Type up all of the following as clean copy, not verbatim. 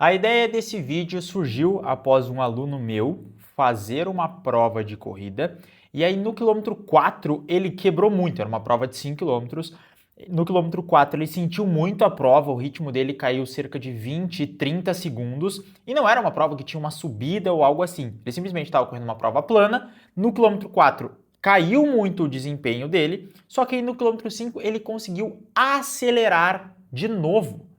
A ideia desse vídeo surgiu após um aluno meu fazer uma prova de corrida e aí no quilômetro 4 ele quebrou muito, era uma prova de 5 quilômetros. No quilômetro 4 ele sentiu muito a prova, o ritmo dele caiu cerca de 20, 30 segundos e não era uma prova que tinha uma subida ou algo assim. Ele simplesmente estava correndo uma prova plana. No quilômetro 4 caiu muito o desempenho dele, só que aí no quilômetro 5 ele conseguiu acelerar de novo.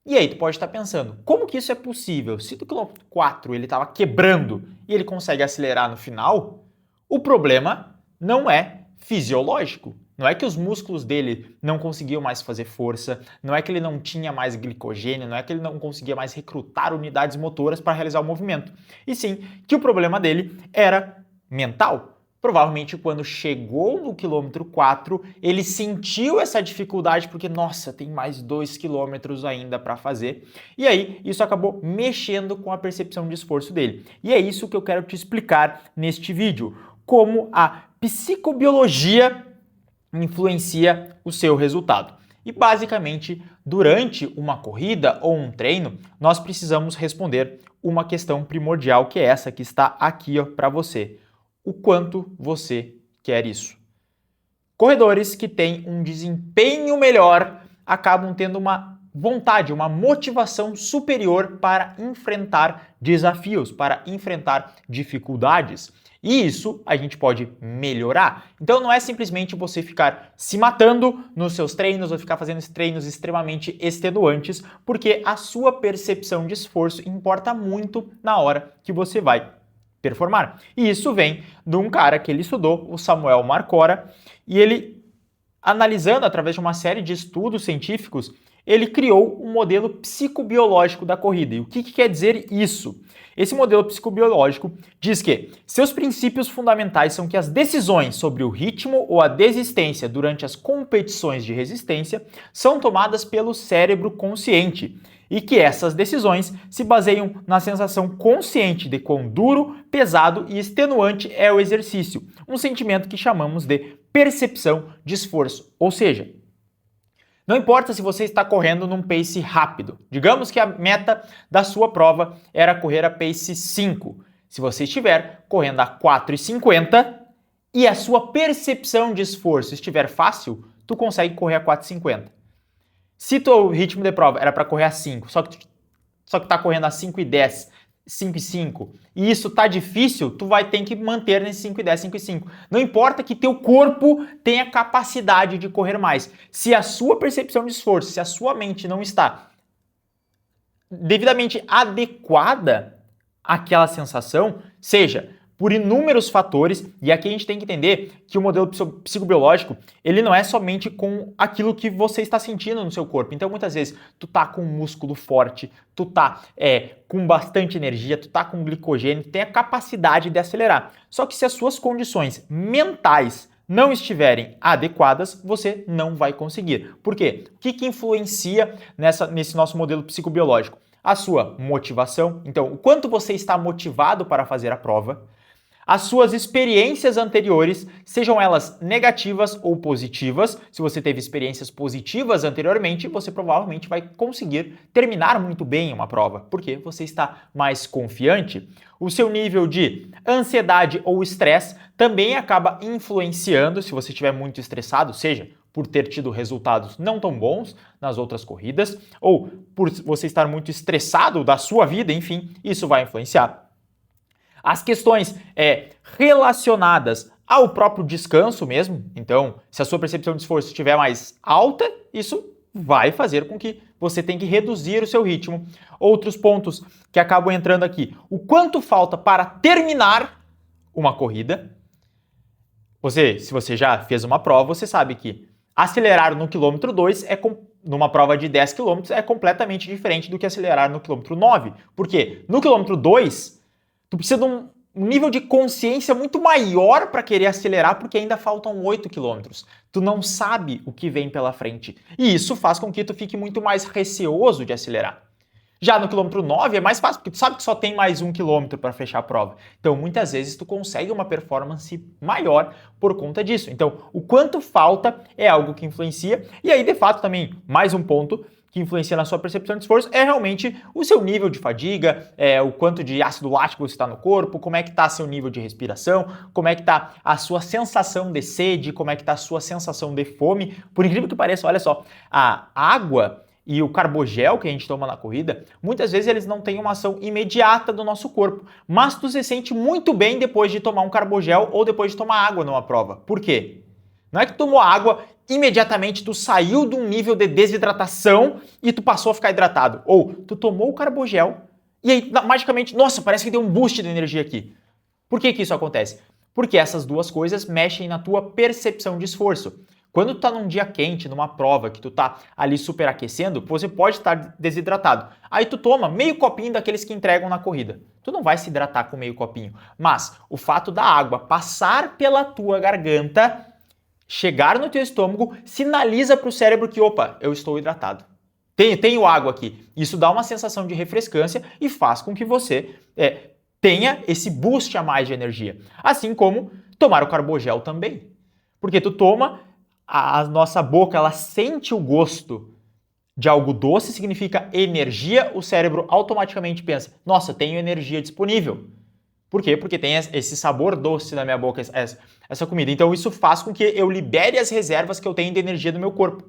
E aí tu pode estar pensando, como que isso é possível? Se do quilômetro 4 ele estava quebrando e ele consegue acelerar no final, o problema não é fisiológico. Não é que os músculos dele não conseguiam mais fazer força, não é que ele não tinha mais glicogênio, não é que ele não conseguia mais recrutar unidades motoras para realizar o movimento. E sim que o problema dele era mental. Provavelmente quando chegou no quilômetro 4, ele sentiu essa dificuldade porque, nossa, tem mais 2 quilômetros ainda para fazer. E aí, isso acabou mexendo com a percepção de esforço dele. E é isso que eu quero te explicar neste vídeo. Como a psicobiologia influencia o seu resultado. E basicamente, durante uma corrida ou um treino, nós precisamos responder uma questão primordial, que é essa que está aqui para você. O quanto você quer isso. Corredores que têm um desempenho melhor acabam tendo uma vontade, uma motivação superior para enfrentar desafios, para enfrentar dificuldades. E isso a gente pode melhorar. Então não é simplesmente você ficar se matando nos seus treinos ou ficar fazendo treinos extremamente extenuantes, porque a sua percepção de esforço importa muito na hora que você vai performar. E isso vem de um cara que ele estudou, o Samuel Marcora, e ele, analisando através de uma série de estudos científicos, ele criou um modelo psicobiológico da corrida. E o que quer dizer isso? Esse modelo psicobiológico diz que seus princípios fundamentais são que as decisões sobre o ritmo ou a desistência durante as competições de resistência são tomadas pelo cérebro consciente e que essas decisões se baseiam na sensação consciente de quão duro, pesado e extenuante é o exercício, um sentimento que chamamos de percepção de esforço, ou seja, não importa se você está correndo num pace rápido. Digamos que a meta da sua prova era correr a pace 5. Se você estiver correndo a 4,50 e a sua percepção de esforço estiver fácil, tu consegue correr a 4,50. Se teu ritmo de prova era para correr a 5, só que tá correndo a 5,10, 5,5, e isso tá difícil, tu vai ter que manter nesse 5,10, 5,5. Não importa que teu corpo tenha capacidade de correr mais. Se a sua percepção de esforço, se a sua mente não está devidamente adequada àquela sensação, seja por inúmeros fatores, e aqui a gente tem que entender que o modelo psicobiológico, ele não é somente com aquilo que você está sentindo no seu corpo. Então, muitas vezes, tu tá com um músculo forte, tu tá com bastante energia, tu tá com glicogênio, tu tem a capacidade de acelerar. Só que se as suas condições mentais não estiverem adequadas, você não vai conseguir. Por quê? O que influencia nesse nosso modelo psicobiológico? A sua motivação. Então, o quanto você está motivado para fazer a prova, as suas experiências anteriores, sejam elas negativas ou positivas. Se você teve experiências positivas anteriormente, você provavelmente vai conseguir terminar muito bem uma prova, porque você está mais confiante. O seu nível de ansiedade ou estresse também acaba influenciando se você estiver muito estressado, seja por ter tido resultados não tão bons nas outras corridas, ou por você estar muito estressado da sua vida, enfim, isso vai influenciar. As questões relacionadas ao próprio descanso mesmo, então, se a sua percepção de esforço estiver mais alta, isso vai fazer com que você tenha que reduzir o seu ritmo. Outros pontos que acabam entrando aqui, o quanto falta para terminar uma corrida. Se você já fez uma prova, você sabe que acelerar no quilômetro 2 numa prova de 10 km é completamente diferente do que acelerar no quilômetro 9. Por quê? No quilômetro 2, tu precisa de um nível de consciência muito maior para querer acelerar, porque ainda faltam 8 quilômetros. Tu não sabe o que vem pela frente. E isso faz com que tu fique muito mais receoso de acelerar. Já no quilômetro 9 é mais fácil, porque tu sabe que só tem mais 1 quilômetro para fechar a prova. Então, muitas vezes, tu consegue uma performance maior por conta disso. Então, o quanto falta é algo que influencia. E aí, de fato, também, mais um ponto, que influencia na sua percepção de esforço é realmente o seu nível de fadiga, o quanto de ácido lático você está no corpo, como é que está seu nível de respiração, como é que está a sua sensação de sede, como é que está a sua sensação de fome. Por incrível que pareça, olha só, a água e o carbogel que a gente toma na corrida, muitas vezes eles não têm uma ação imediata do nosso corpo, mas tu se sente muito bem depois de tomar um carbogel ou depois de tomar água numa prova. Por quê? Não é que tu tomou água, imediatamente tu saiu de um nível de desidratação e tu passou a ficar hidratado. Ou tu tomou o carbogel e aí magicamente, nossa, parece que deu um boost de energia aqui. Por que isso acontece? Porque essas duas coisas mexem na tua percepção de esforço. Quando tu tá num dia quente, numa prova, que tu tá ali superaquecendo, você pode estar desidratado. Aí tu toma meio copinho daqueles que entregam na corrida. Tu não vai se hidratar com meio copinho. Mas o fato da água passar pela tua garganta, chegar no teu estômago, sinaliza para o cérebro que, opa, eu estou hidratado. Tenho água aqui. Isso dá uma sensação de refrescância e faz com que você tenha esse boost a mais de energia. Assim como tomar o carbogel também. Porque tu toma, a nossa boca ela sente o gosto de algo doce, significa energia, o cérebro automaticamente pensa, nossa, tenho energia disponível. Por quê? Porque tem esse sabor doce na minha boca, essa comida. Então isso faz com que eu libere as reservas que eu tenho de energia do meu corpo,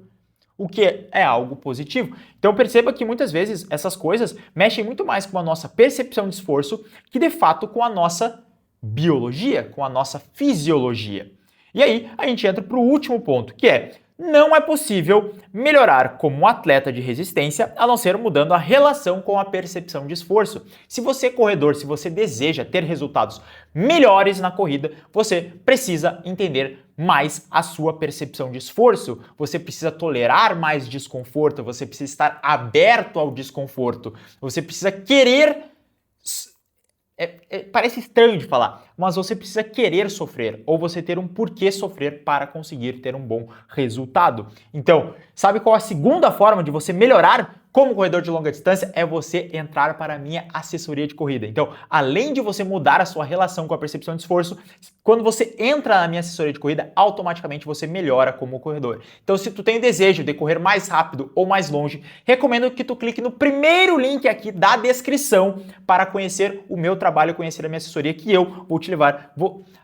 o que é algo positivo. Então perceba que muitas vezes essas coisas mexem muito mais com a nossa percepção de esforço que de fato com a nossa biologia, com a nossa fisiologia. E aí a gente entra para o último ponto, que é: não é possível melhorar como um atleta de resistência a não ser mudando a relação com a percepção de esforço. Se você é corredor, se você deseja ter resultados melhores na corrida, você precisa entender mais a sua percepção de esforço, você precisa tolerar mais desconforto, você precisa estar aberto ao desconforto, você precisa querer... parece estranho de falar, mas você precisa querer sofrer ou você ter um porquê sofrer para conseguir ter um bom resultado. Então, sabe qual a segunda forma de você melhorar como corredor de longa distância? É você entrar para a minha assessoria de corrida. Então, além de você mudar a sua relação com a percepção de esforço, quando você entra na minha assessoria de corrida, automaticamente você melhora como corredor. Então, se tu tem o desejo de correr mais rápido ou mais longe, recomendo que tu clique no primeiro link aqui da descrição para conhecer o meu trabalho, conhecer a minha assessoria, que eu vou te levar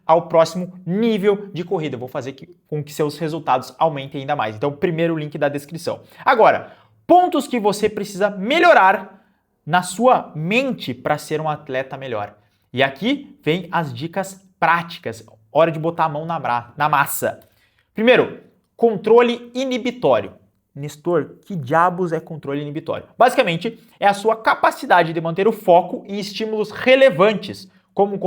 ao próximo nível de corrida. Vou fazer com que seus resultados aumentem ainda mais. Então, primeiro link da descrição. Agora, pontos que você precisa melhorar na sua mente para ser um atleta melhor. E aqui vem as dicas práticas. Hora de botar a mão na massa. Primeiro, controle inibitório. Nestor, que diabos é controle inibitório? Basicamente, é a sua capacidade de manter o foco em estímulos relevantes, como um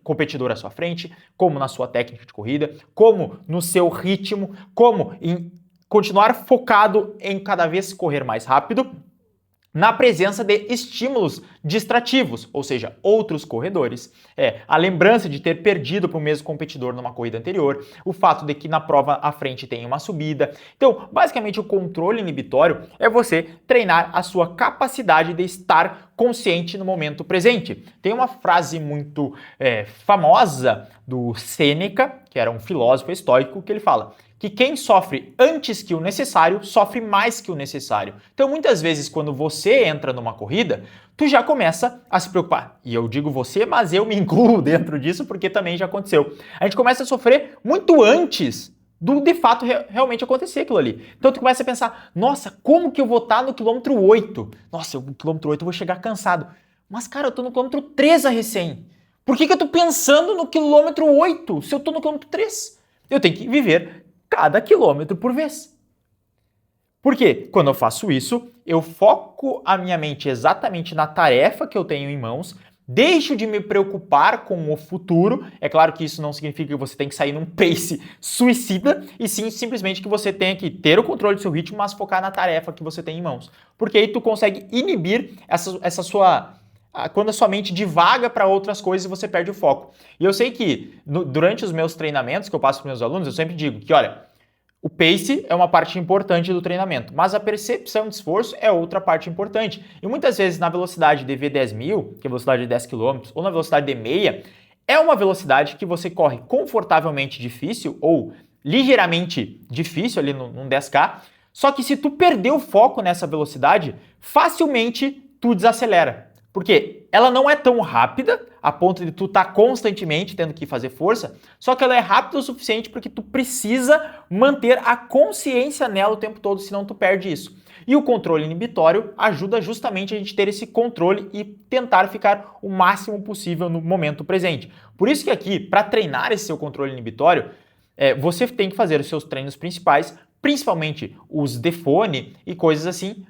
competidor à sua frente, como na sua técnica de corrida, como no seu ritmo, como em continuar focado em cada vez correr mais rápido, na presença de estímulos distrativos, ou seja, outros corredores, a lembrança de ter perdido para o mesmo competidor numa corrida anterior, o fato de que na prova à frente tem uma subida. Então, basicamente, o controle inibitório é você treinar a sua capacidade de estar consciente no momento presente. Tem uma frase muito famosa do Sêneca, que era um filósofo estoico, que ele fala que quem sofre antes que o necessário, sofre mais que o necessário. Então, muitas vezes, quando você entra numa corrida, tu já começa a se preocupar. E eu digo você, mas eu me incluo dentro disso, porque também já aconteceu. A gente começa a sofrer muito antes do, de fato, realmente acontecer aquilo ali. Então, tu começa a pensar, nossa, como que eu vou estar no quilômetro 8? Nossa, no quilômetro 8 eu vou chegar cansado. Mas, cara, eu tô no quilômetro 3 a recém. Por que eu tô pensando no quilômetro 8 se eu tô no quilômetro 3? Eu tenho que viver cada quilômetro por vez. Porque quando eu faço isso, eu foco a minha mente exatamente na tarefa que eu tenho em mãos, deixo de me preocupar com o futuro. É claro que isso não significa que você tem que sair num pace suicida, e sim simplesmente que você tenha que ter o controle do seu ritmo, mas focar na tarefa que você tem em mãos. Porque aí tu consegue inibir essa sua... quando a sua mente divaga para outras coisas e você perde o foco. E eu sei que durante os meus treinamentos que eu passo para os meus alunos, eu sempre digo que, olha, o pace é uma parte importante do treinamento, mas a percepção de esforço é outra parte importante. E muitas vezes na velocidade de V10.000, que é a velocidade de 10 km, ou na velocidade de meia, é uma velocidade que você corre confortavelmente difícil ou ligeiramente difícil ali num 10K, Só que se tu perder o foco nessa velocidade, facilmente tu desacelera. Porque ela não é tão rápida a ponto de tu estar constantemente tendo que fazer força, só que ela é rápida o suficiente porque tu precisa manter a consciência nela o tempo todo, senão tu perde isso. E o controle inibitório ajuda justamente a gente ter esse controle e tentar ficar o máximo possível no momento presente. Por isso que aqui, para treinar esse seu controle inibitório, você tem que fazer os seus treinos principais, principalmente os defone e coisas assim.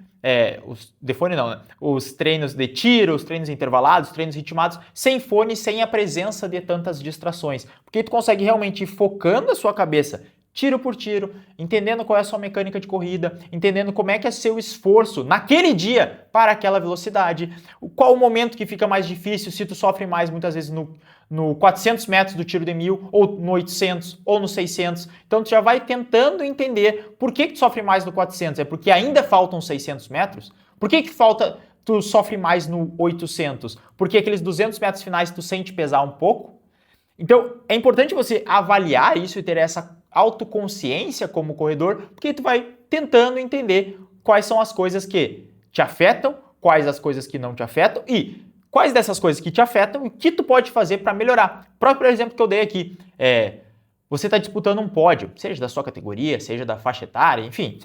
Os treinos de tiro, os treinos intervalados, os treinos ritmados, sem fone, sem a presença de tantas distrações. Porque tu consegue realmente ir focando a sua cabeça tiro por tiro, entendendo qual é a sua mecânica de corrida, entendendo como é que é seu esforço naquele dia para aquela velocidade, qual o momento que fica mais difícil, se tu sofre mais muitas vezes no 400 metros do tiro de 1000, ou no 800, ou no 600. Então tu já vai tentando entender por que tu sofre mais no 400. É porque ainda faltam 600 metros? Por que tu sofre mais no 800? Porque aqueles 200 metros finais tu sente pesar um pouco? Então é importante você avaliar isso e ter essa autoconsciência como corredor, porque tu vai tentando entender quais são as coisas que te afetam, quais as coisas que não te afetam e quais dessas coisas que te afetam e o que tu pode fazer para melhorar. O próprio exemplo que eu dei aqui, você está disputando um pódio, seja da sua categoria, seja da faixa etária, enfim,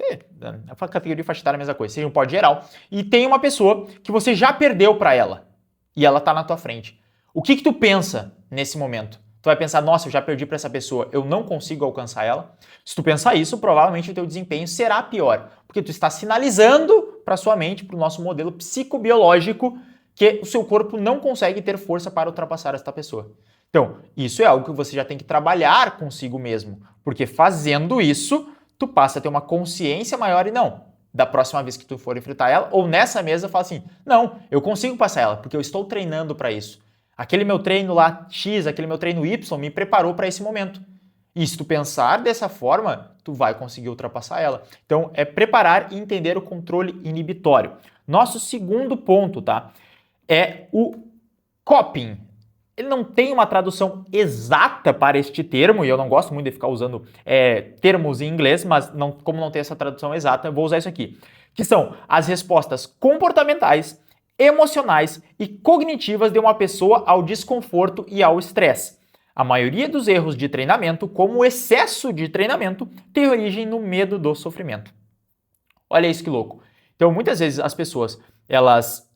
a categoria e faixa etária é a mesma coisa, seja um pódio geral, e tem uma pessoa que você já perdeu para ela e ela está na tua frente. O que tu pensa nesse momento? Tu vai pensar, nossa, eu já perdi para essa pessoa, eu não consigo alcançar ela. Se tu pensar isso, provavelmente o teu desempenho será pior, porque tu está sinalizando para sua mente, para o nosso modelo psicobiológico, que o seu corpo não consegue ter força para ultrapassar esta pessoa. Então, isso é algo que você já tem que trabalhar consigo mesmo, porque fazendo isso, tu passa a ter uma consciência maior e não, da próxima vez que tu for enfrentar ela, ou nessa mesa, fala assim, não, eu consigo passar ela, porque eu estou treinando para isso. Aquele meu treino lá X, aquele meu treino Y me preparou para esse momento. E se tu pensar dessa forma, tu vai conseguir ultrapassar ela. Então, é preparar e entender o controle inibitório. Nosso segundo ponto, tá? É o coping. Ele não tem uma tradução exata para este termo, e eu não gosto muito de ficar usando termos em inglês, mas como não tem essa tradução exata, eu vou usar isso aqui. Que são as respostas comportamentais, emocionais e cognitivas de uma pessoa ao desconforto e ao estresse. A maioria dos erros de treinamento, como o excesso de treinamento, tem origem no medo do sofrimento. Olha isso que louco. Então, muitas vezes as pessoas, elas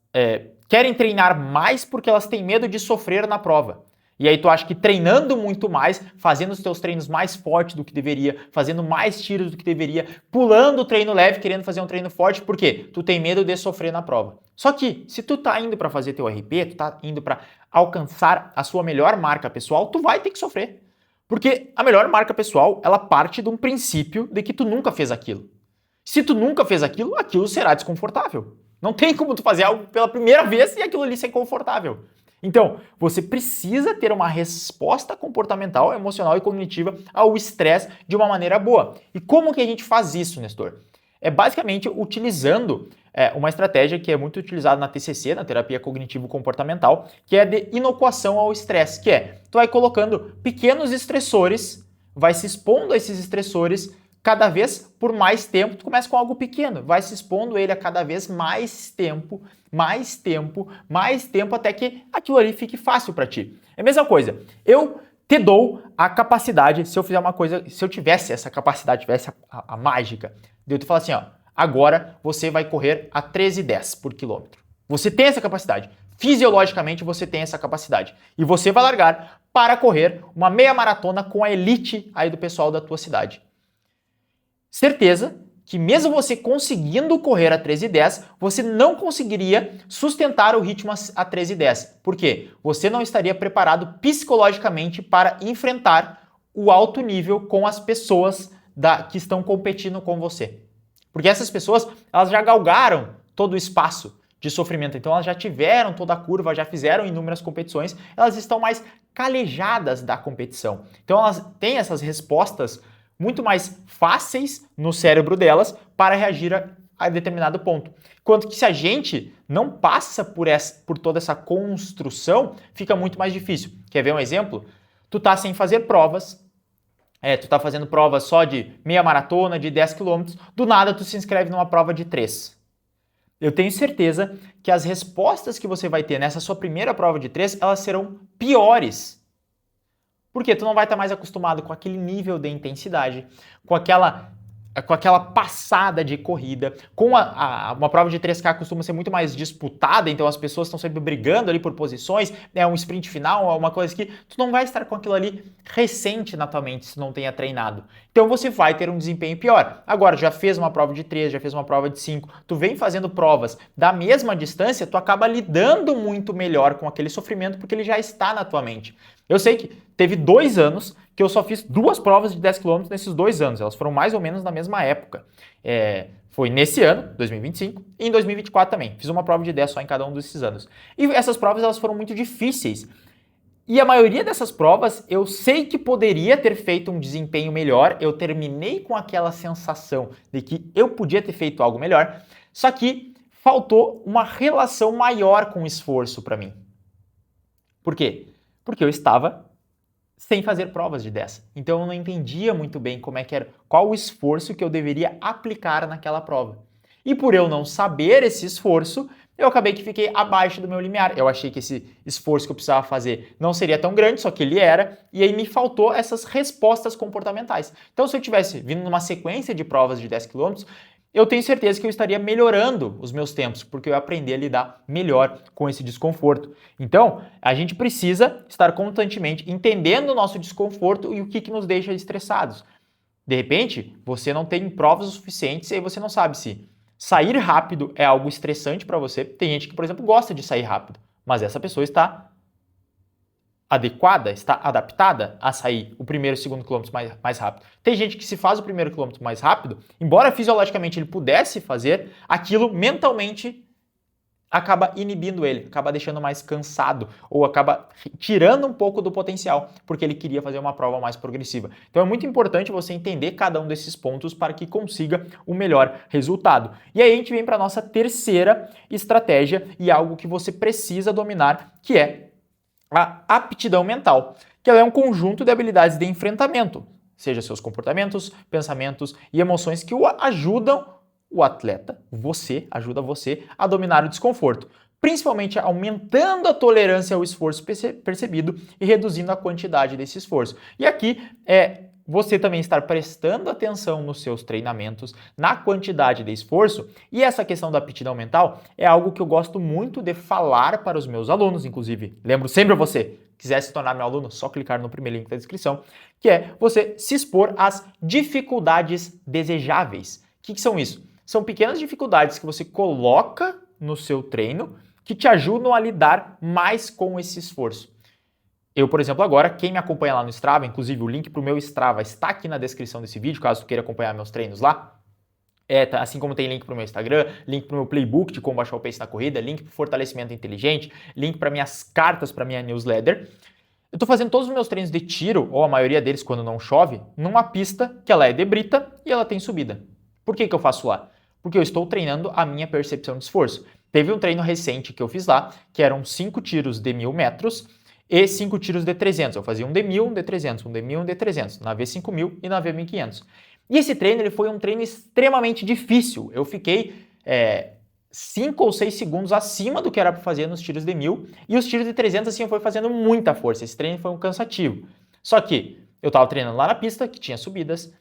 querem treinar mais porque elas têm medo de sofrer na prova. E aí tu acha que treinando muito mais, fazendo os teus treinos mais fortes do que deveria, fazendo mais tiros do que deveria, pulando o treino leve, querendo fazer um treino forte, por quê? Tu tem medo de sofrer na prova. Só que, se tu tá indo para fazer teu RP, tu tá indo para alcançar a sua melhor marca pessoal, tu vai ter que sofrer. Porque a melhor marca pessoal, ela parte de um princípio de que tu nunca fez aquilo. Se tu nunca fez aquilo, aquilo será desconfortável. Não tem como tu fazer algo pela primeira vez e aquilo ali ser confortável. Então, você precisa ter uma resposta comportamental, emocional e cognitiva ao estresse de uma maneira boa. E como que a gente faz isso, Nestor? É basicamente utilizando uma estratégia que é muito utilizada na TCC, na terapia cognitivo-comportamental, que é de inocuação ao estresse, que é, tu vai colocando pequenos estressores, vai se expondo a esses estressores cada vez por mais tempo. Tu começa com algo pequeno, vai se expondo ele a cada vez mais tempo, até que aquilo ali fique fácil para ti. É a mesma coisa, eu te dou a capacidade, se eu fizer uma coisa, se eu tivesse essa capacidade, tivesse a mágica, de eu te falar assim, ó, agora você vai correr a 13,10 por quilômetro. Você tem essa capacidade. Fisiologicamente você tem essa capacidade. E você vai largar para correr uma meia maratona com a elite aí do pessoal da tua cidade. Certeza que mesmo você conseguindo correr a 13,10, você não conseguiria sustentar o ritmo a 13,10. Por quê? Você não estaria preparado psicologicamente para enfrentar o alto nível com as pessoas que estão competindo com você. Porque essas pessoas, elas já galgaram todo o espaço de sofrimento, então elas já tiveram toda a curva, já fizeram inúmeras competições, elas estão mais calejadas da competição. Então elas têm essas respostas muito mais fáceis no cérebro delas para reagir a determinado ponto. Enquanto que se a gente não passa por toda essa construção, fica muito mais difícil. Quer ver um exemplo? Tu tá sem fazer provas, tu tá fazendo prova só de meia maratona, de 10 quilômetros, do nada tu se inscreve numa prova de 3. Eu tenho certeza que as respostas que você vai ter nessa sua primeira prova de 3, elas serão piores. Porque tu não vai estar mais acostumado com aquele nível de intensidade, com aquela passada de corrida, com uma prova de 3K costuma ser muito mais disputada, então as pessoas estão sempre brigando ali por posições, é um sprint final, é uma coisa que tu não vai estar com aquilo ali recente na tua mente se não tenha treinado. Então você vai ter um desempenho pior. Agora, já fez uma prova de 3, já fez uma prova de 5, tu vem fazendo provas da mesma distância, tu acaba lidando muito melhor com aquele sofrimento porque ele já está na tua mente. Eu sei que teve 2 anos que eu só fiz 2 provas de 10 km nesses 2 anos. Elas foram mais ou menos na mesma época. Foi nesse ano, 2025, e em 2024 também. Fiz uma prova de 10 só em cada um desses anos. E essas provas elas foram muito difíceis. E a maioria dessas provas eu sei que poderia ter feito um desempenho melhor. Eu terminei com aquela sensação de que eu podia ter feito algo melhor. Só que faltou uma relação maior com o esforço para mim. Por quê? Porque eu estava sem fazer provas de 10. Então eu não entendia muito bem como é que era, qual o esforço que eu deveria aplicar naquela prova. E por eu não saber esse esforço, eu acabei que fiquei abaixo do meu limiar. Eu achei que esse esforço que eu precisava fazer não seria tão grande, só que ele era, e aí me faltou essas respostas comportamentais. Então se eu tivesse vindo numa sequência de provas de 10 km, eu tenho certeza que eu estaria melhorando os meus tempos, porque eu aprendi a lidar melhor com esse desconforto. Então, a gente precisa estar constantemente entendendo o nosso desconforto e o que nos deixa estressados. De repente, você não tem provas o suficientes e aí você não sabe se sair rápido é algo estressante para você. Tem gente que, por exemplo, gosta de sair rápido, mas essa pessoa está adequada, está adaptada a sair o primeiro e o segundo quilômetro mais rápido. Tem gente que se faz o primeiro quilômetro mais rápido, embora fisiologicamente ele pudesse fazer, aquilo mentalmente acaba inibindo ele, acaba deixando mais cansado ou acaba tirando um pouco do potencial, porque ele queria fazer uma prova mais progressiva. Então é muito importante você entender cada um desses pontos para que consiga o melhor resultado. E aí a gente vem para a nossa terceira estratégia e algo que você precisa dominar, que é a aptidão mental, que ela é um conjunto de habilidades de enfrentamento, seja seus comportamentos, pensamentos e emoções que ajudam o atleta, ajuda você a dominar o desconforto, principalmente aumentando a tolerância ao esforço percebido e reduzindo a quantidade desse esforço. E aqui você também estar prestando atenção nos seus treinamentos, na quantidade de esforço, e essa questão da aptidão mental é algo que eu gosto muito de falar para os meus alunos, inclusive, lembro sempre a você, quiser se tornar meu aluno, só clicar no primeiro link da descrição, que é você se expor às dificuldades desejáveis. O que são isso? São pequenas dificuldades que você coloca no seu treino que te ajudam a lidar mais com esse esforço. Eu, por exemplo, agora, quem me acompanha lá no Strava, inclusive o link para o meu Strava está aqui na descrição desse vídeo, caso tu queira acompanhar meus treinos lá. Assim como tem link para o meu Instagram, link para o meu playbook de como baixar o pace na corrida, link para o fortalecimento inteligente, link para minhas cartas para minha newsletter. Eu estou fazendo todos os meus treinos de tiro, ou a maioria deles quando não chove, numa pista que ela é de brita e ela tem subida. Por que eu faço lá? Porque eu estou treinando a minha percepção de esforço. Teve um treino recente que eu fiz lá, que eram 5 tiros de 1.000 metros, e 5 tiros de 300. Eu fazia um de 1.000, um de 300, um de 1.000, um de 300, na V5000 e na V1500. E esse treino ele foi um treino extremamente difícil. Eu fiquei 5 ou 6 segundos acima do que era para fazer nos tiros de 1.000 e os tiros de 300 assim eu fui fazendo muita força. Esse treino foi um cansativo. Só que eu estava treinando lá na pista, que tinha subidas,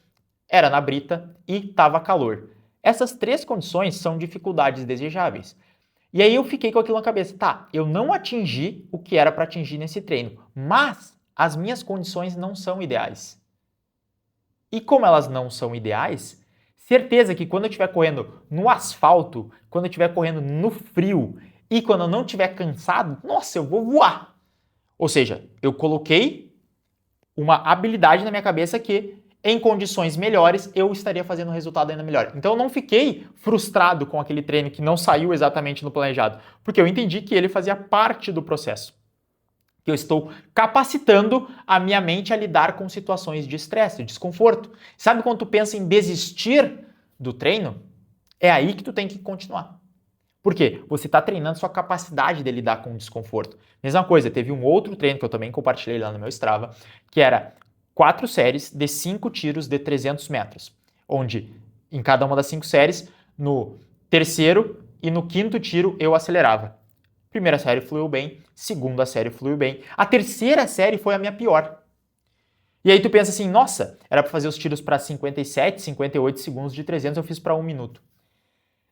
era na brita e estava calor. Essas 3 condições são dificuldades desejáveis. E aí eu fiquei com aquilo na cabeça, tá, eu não atingi o que era para atingir nesse treino, mas as minhas condições não são ideais. E como elas não são ideais, certeza que quando eu estiver correndo no asfalto, quando eu estiver correndo no frio e quando eu não estiver cansado, nossa, eu vou voar. Ou seja, eu coloquei uma habilidade na minha cabeça que em condições melhores, eu estaria fazendo um resultado ainda melhor. Então eu não fiquei frustrado com aquele treino que não saiu exatamente no planejado, porque eu entendi que ele fazia parte do processo. Que eu estou capacitando a minha mente a lidar com situações de estresse, de desconforto. Sabe quando tu pensa em desistir do treino? É aí que tu tem que continuar. Por quê? Você está treinando sua capacidade de lidar com o desconforto. Mesma coisa, teve um outro treino que eu também compartilhei lá no meu Strava, que era 4 séries de 5 tiros de 300 metros, onde em cada uma das 5 séries, no terceiro e no quinto tiro eu acelerava. Primeira série fluiu bem, segunda série fluiu bem, a terceira série foi a minha pior. E aí tu pensa assim, nossa, era para fazer os tiros para 57, 58 segundos de 300, eu fiz para 1 minuto.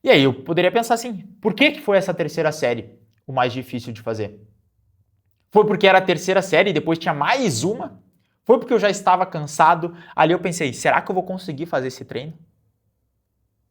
E aí eu poderia pensar assim, por que foi essa terceira série o mais difícil de fazer? Foi porque era a terceira série e depois tinha mais uma? Foi porque eu já estava cansado? Ali eu pensei, será que eu vou conseguir fazer esse treino?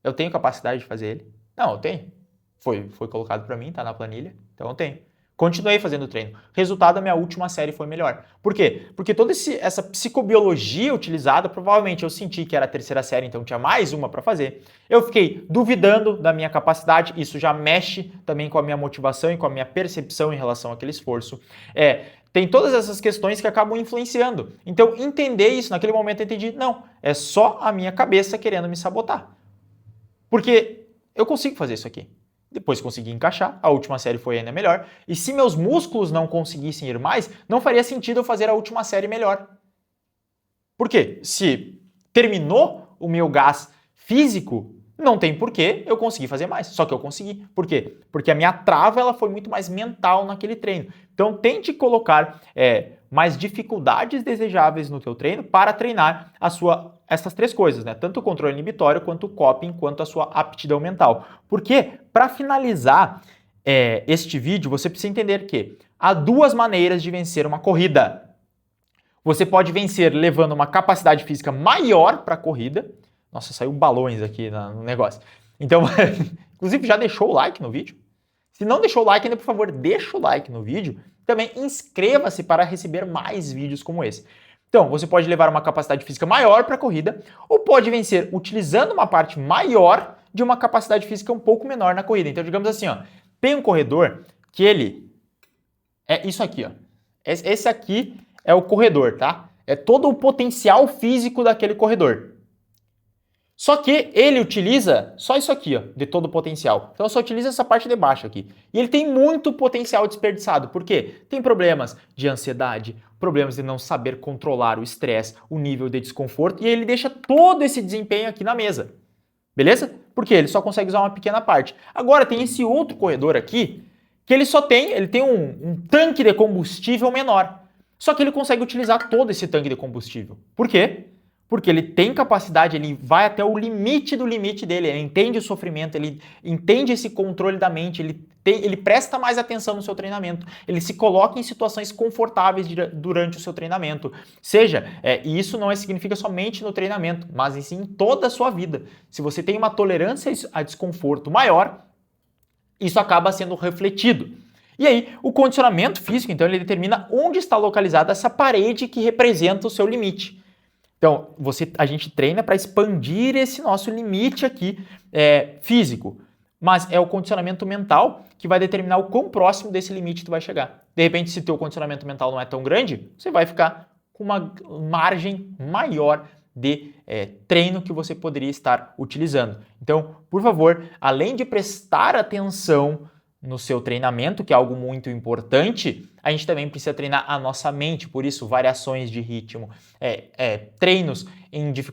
Eu tenho capacidade de fazer ele? Não, eu tenho. Foi colocado para mim, tá na planilha, então eu tenho. Continuei fazendo o treino. Resultado, a minha última série foi melhor. Por quê? Porque toda essa psicobiologia utilizada, provavelmente eu senti que era a terceira série, então tinha mais uma para fazer. Eu fiquei duvidando da minha capacidade, isso já mexe também com a minha motivação e com a minha percepção em relação àquele esforço. Tem todas essas questões que acabam influenciando. Então, entender isso, naquele momento eu entendi, não, é só a minha cabeça querendo me sabotar. Porque eu consigo fazer isso aqui. Depois consegui encaixar, a última série foi ainda melhor. E se meus músculos não conseguissem ir mais, não faria sentido eu fazer a última série melhor. Por quê? Se terminou o meu gás físico, não tem porquê eu conseguir fazer mais. Só que eu consegui. Por quê? Porque a minha trava ela foi muito mais mental naquele treino. Então tente colocar mais dificuldades desejáveis no teu treino para treinar essas 3 coisas, né? Tanto o controle inibitório, quanto o coping, quanto a sua aptidão mental. Porque, para finalizar este vídeo, você precisa entender que há 2 maneiras de vencer uma corrida. Você pode vencer levando uma capacidade física maior para a corrida. Nossa, saiu balões aqui no negócio. Então, inclusive, já deixou o like no vídeo? Se não deixou o like ainda, por favor, deixa o like no vídeo. Também inscreva-se para receber mais vídeos como esse. Então, você pode levar uma capacidade física maior para a corrida ou pode vencer utilizando uma parte maior de uma capacidade física um pouco menor na corrida. Então, digamos assim, ó, tem um corredor que ele é isso aqui, ó. Esse aqui é o corredor, tá? É todo o potencial físico daquele corredor. Só que ele utiliza só isso aqui, ó, de todo o potencial. Então só utiliza essa parte de baixo aqui. E ele tem muito potencial desperdiçado. Por quê? Tem problemas de ansiedade, problemas de não saber controlar o estresse, o nível de desconforto, e ele deixa todo esse desempenho aqui na mesa. Beleza? Porque ele só consegue usar uma pequena parte. Agora tem esse outro corredor aqui, que ele tem um tanque de combustível menor. Só que ele consegue utilizar todo esse tanque de combustível. Por quê? Porque ele tem capacidade, ele vai até o limite do limite dele, ele entende o sofrimento, ele entende esse controle da mente, ele presta mais atenção no seu treinamento, ele se coloca em situações confortáveis durante o seu treinamento. E isso não significa somente no treinamento, mas sim em toda a sua vida. Se você tem uma tolerância a desconforto maior, isso acaba sendo refletido. E aí, o condicionamento físico, então, ele determina onde está localizada essa parede que representa o seu limite. Então, a gente treina para expandir esse nosso limite aqui físico, mas é o condicionamento mental que vai determinar o quão próximo desse limite tu vai chegar. De repente, se teu condicionamento mental não é tão grande, você vai ficar com uma margem maior de treino que você poderia estar utilizando. Então, por favor, além de prestar atenção no seu treinamento, que é algo muito importante, a gente também precisa treinar a nossa mente, por isso variações de ritmo, treinos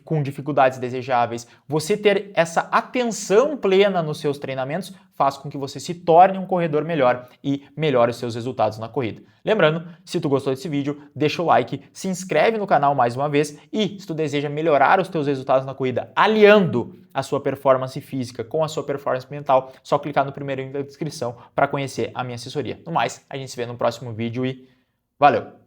com dificuldades desejáveis. Você ter essa atenção plena nos seus treinamentos faz com que você se torne um corredor melhor e melhore os seus resultados na corrida. Lembrando, se tu gostou desse vídeo, deixa o like, se inscreve no canal mais uma vez e se tu deseja melhorar os teus resultados na corrida, aliando a sua performance física com a sua performance mental, só clicar no primeiro link da descrição para conhecer a minha assessoria. No mais, a gente se vê no próximo vídeo e valeu!